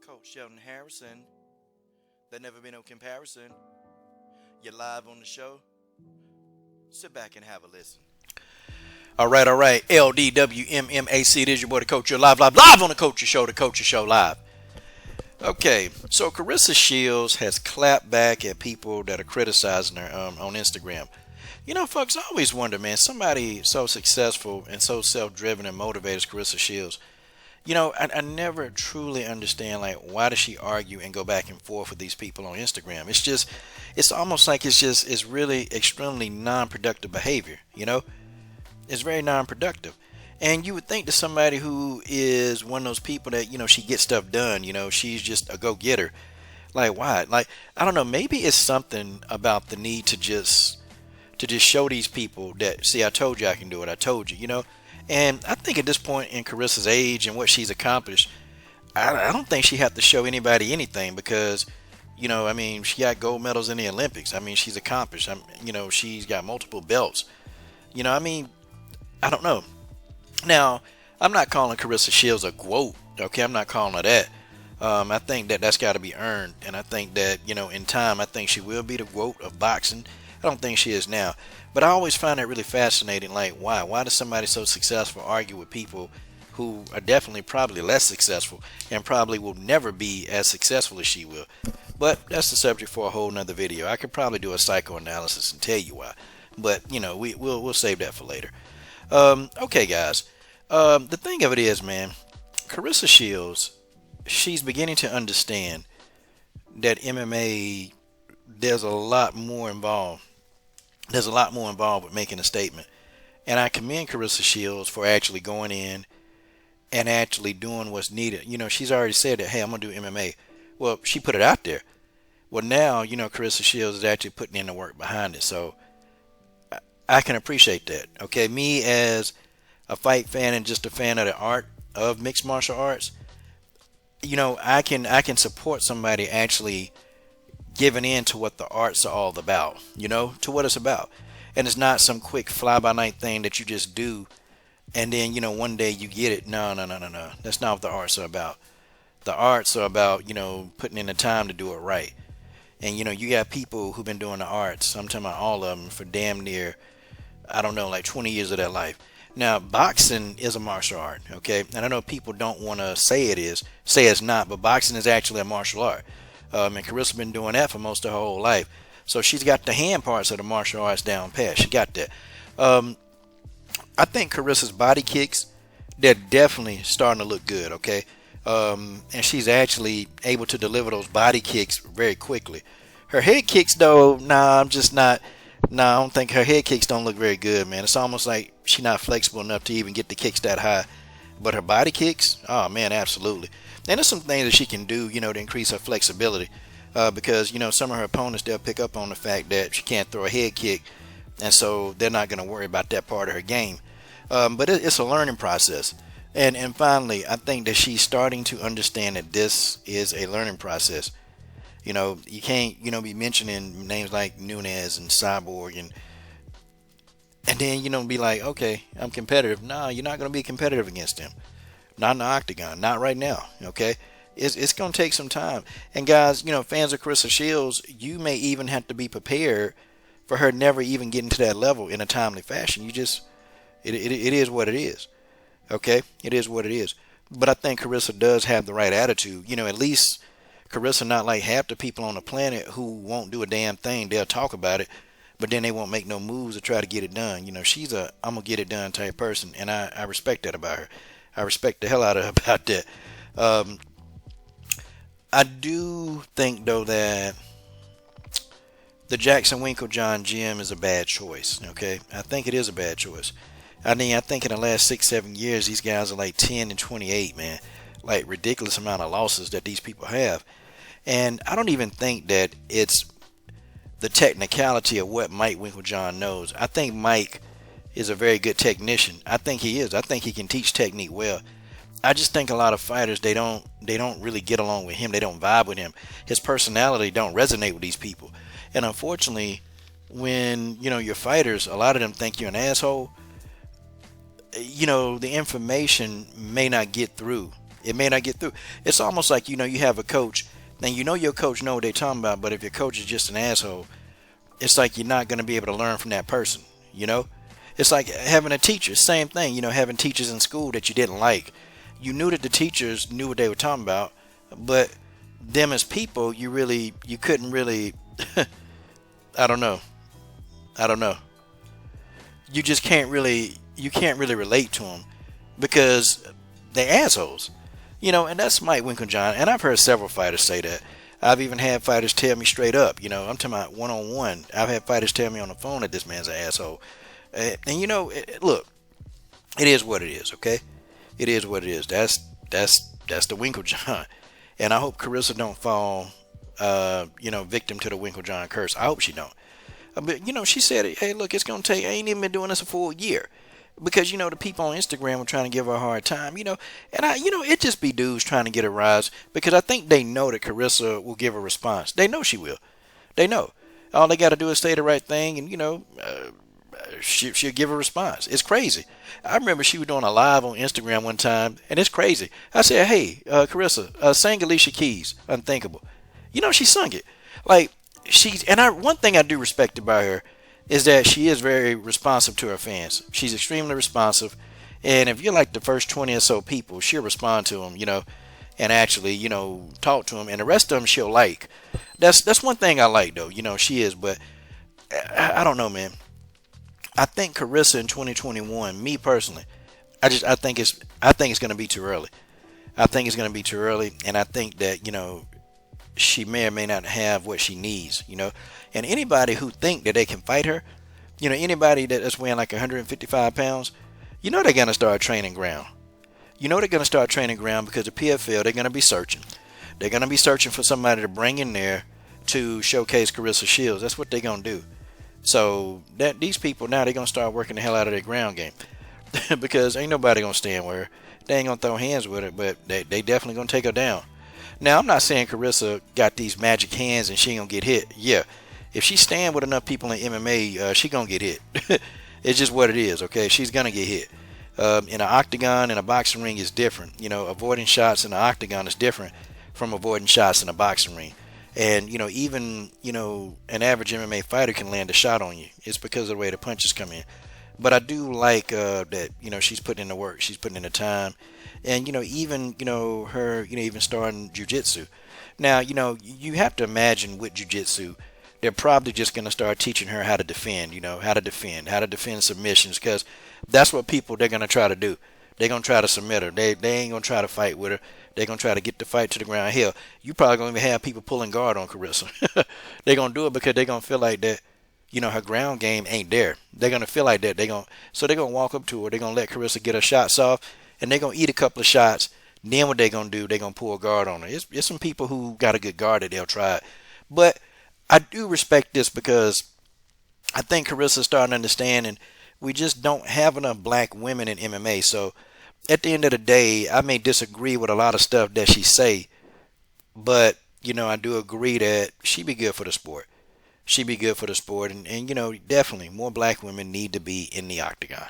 Coach Sheldon Harrison. There never been no comparison. You're live on the show. Sit back and have a listen. All right, all right. LDWMMAC. It is your boy, the Coach. You're live on the Coach Show. The Coach Show live. Okay, so Claressa Shields has clapped back at people that are criticizing her on Instagram. You know, folks, I always wonder, man, somebody so successful and so self-driven and motivated as Claressa Shields. You know, I never truly understand, like, why does she argue and go back and forth with these people on Instagram? It's almost like it's really extremely non-productive behavior, you know? It's very non-productive. And you would think that somebody who is one of those people that, you know, she gets stuff done, you know, she's just a go-getter. Like, why? Like, I don't know, maybe it's something about the need to just show these people that, see, I told you I can do it. I told you, you know? And I think at this point in Claressa's age and what she's accomplished, I don't think she had to show anybody anything because, you know, I mean, she got gold medals in the Olympics. I mean, she's accomplished. You know, she's got multiple belts. You know, I mean, I don't know. Now, I'm not calling Claressa Shields a GWOAT, okay? I'm not calling her that. I think that that's got to be earned. And I think that, you know, in time, I think she will be the GWOAT of boxing. I don't think she is now. But I always find it really fascinating, like, why? Why does somebody so successful argue with people who are definitely probably less successful and probably will never be as successful as she will? But that's the subject for a whole nother video. I could probably do a psychoanalysis and tell you why. But, you know, we'll save that for later. Okay, guys. The thing of it is, man, Claressa Shields, she's beginning to understand that MMA, there's a lot more involved. There's a lot more involved with making a statement. And I commend Claressa Shields for actually going in and actually doing what's needed. You know, she's already said that, hey, I'm going to do MMA. Well, she put it out there. Well, now, you know, Claressa Shields is actually putting in the work behind it. So I can appreciate that. Okay, me as a fight fan and just a fan of the art of mixed martial arts, you know, I can support somebody actually giving in to what the arts are all about, you know, to what it's about. And it's not some quick fly-by-night thing that you just do and then, you know, one day you get it. No. That's not what the arts are about. The arts are about, you know, putting in the time to do it right. And, you know, you got people who've been doing the arts, I'm talking about all of them, for damn near, I don't know, like 20 years of their life. Now, boxing is a martial art, okay? And I know people don't want to say it is, say it's not, but boxing is actually a martial art. And Claressa's been doing that for most of her whole life. So she's got the hand parts of the martial arts down pat. She got that. I think Claressa's body kicks, they're definitely starting to look good, okay? And she's actually able to deliver those body kicks very quickly. Her head kicks, though, I'm just not. I don't think her head kicks don't look very good, man. It's almost like she's not flexible enough to even get the kicks that high. But her body kicks, oh, man, absolutely. And there's some things that she can do, you know, to increase her flexibility. Because, you know, some of her opponents, they'll pick up on the fact that she can't throw a head kick. And so they're not going to worry about that part of her game. But it's a learning process. And finally, I think that she's starting to understand that this is a learning process. You know, you can't, you know, be mentioning names like Nunes and Cyborg and then, you know, be like, okay, I'm competitive. No, you're not going to be competitive against them. Not in the octagon. Not right now. Okay? It's going to take some time. And guys, you know, fans of Claressa Shields, you may even have to be prepared for her never even getting to that level in a timely fashion. You just, it is what it is. Okay? It is what it is. But I think Claressa does have the right attitude. You know, at least Claressa not like half the people on the planet who won't do a damn thing. They'll talk about it, but then they won't make no moves to try to get it done. You know, she's a I'm going to get it done type person, and I respect that about her. I respect the hell out of her about that. I do think, though, that the Jackson Winklejohn gym is a bad choice, okay? I think it is a bad choice. I mean, I think in the last 6-7 years, these guys are like 10 and 28, man. Like, ridiculous amount of losses that these people have. And I don't even think that it's the technicality of what Mike Winklejohn knows. I think Mike is a very good technician. I think he is. I think he can teach technique well. I just think a lot of fighters, they don't really get along with him. They don't vibe with him. His personality don't resonate with these people. And unfortunately, when, you know, your fighters, a lot of them think you're an asshole, you know, the information may not get through. It may not get through. It's almost like, you have a coach, and your coach know what they're talking about, but if your coach is just an asshole, it's like you're not going to be able to learn from that person, you know? It's like having a teacher, same thing, having teachers in school that you didn't like. You knew that the teachers knew what they were talking about, but them as people, you couldn't really, I don't know. I don't know. You can't really relate to them because they're assholes. And that's Mike Winklejohn. And I've heard several fighters say that. I've even had fighters tell me straight up, I'm talking about one-on-one. I've had fighters tell me on the phone that this man's an asshole. Look, it is what it is, okay? It is what it is. That's the Winklejohn. And I hope Claressa don't fall, victim to the Winklejohn curse. I hope she don't. But, she said, hey, look, it's going to take, I ain't even been doing this a full year. Because, the people on Instagram were trying to give her a hard time, and it just be dudes trying to get a rise. Because I think they know that Claressa will give a response. They know she will. They know. All they got to do is say the right thing, and, she'll give a response. It's crazy. I remember she was doing a live on Instagram one time, and it's crazy. I said, hey, Claressa, sing Alicia Keys, Unthinkable. She sung it. Like, one thing I do respect about her is that she is very responsive to her fans. She's extremely responsive. And if you're like the first 20 or so people, she'll respond to them, and actually, talk to them. And the rest of them she'll like. That's one thing I like, though. She is. But I don't know, man. I think Claressa in 2021, me personally, I think it's going to be too early. I think it's going to be too early. And I think that, she may or may not have what she needs, And anybody who think that they can fight her, anybody that's weighing like 155 pounds, they're going to start training ground. They're going to start training ground because the PFL, they're going to be searching. They're going to be searching for somebody to bring in there to showcase Claressa Shields. That's what they're going to do. So these people now, they're going to start working the hell out of their ground game because ain't nobody going to stand with her. They ain't going to throw hands with her, but they definitely going to take her down. Now, I'm not saying Claressa got these magic hands and she ain't going to get hit. Yeah, if she stand with enough people in MMA, she going to get hit. It's just what it is, okay? She's going to get hit. In an octagon and a boxing ring is different. Avoiding shots in an octagon is different from avoiding shots in a boxing ring. And, even, an average MMA fighter can land a shot on you. It's because of the way the punches come in. But I do like that, she's putting in the work. She's putting in the time. And, even, her, even starting jiu-jitsu. Now, you have to imagine with jiu-jitsu, they're probably just going to start teaching her how to defend, how to defend submissions. Because that's what they're going to try to do. They're going to try to submit her. They ain't going to try to fight with her. They're going to try to get the fight to the ground. Hell, you probably going to have people pulling guard on Claressa. They're going to do it because they're going to feel like that, her ground game ain't there. They're going to feel like that. So they're going to walk up to her. They're going to let Claressa get her shots off. And they're going to eat a couple of shots. Then what they're going to do, they're going to pull guard on her. It's some people who got a good guard that they'll try it. But I do respect this because I think Claressa's starting to understand, and we just don't have enough black women in MMA. So at the end of the day, I may disagree with a lot of stuff that she say, but, I do agree that she be good for the sport. She be good for the sport. And definitely more black women need to be in the octagon.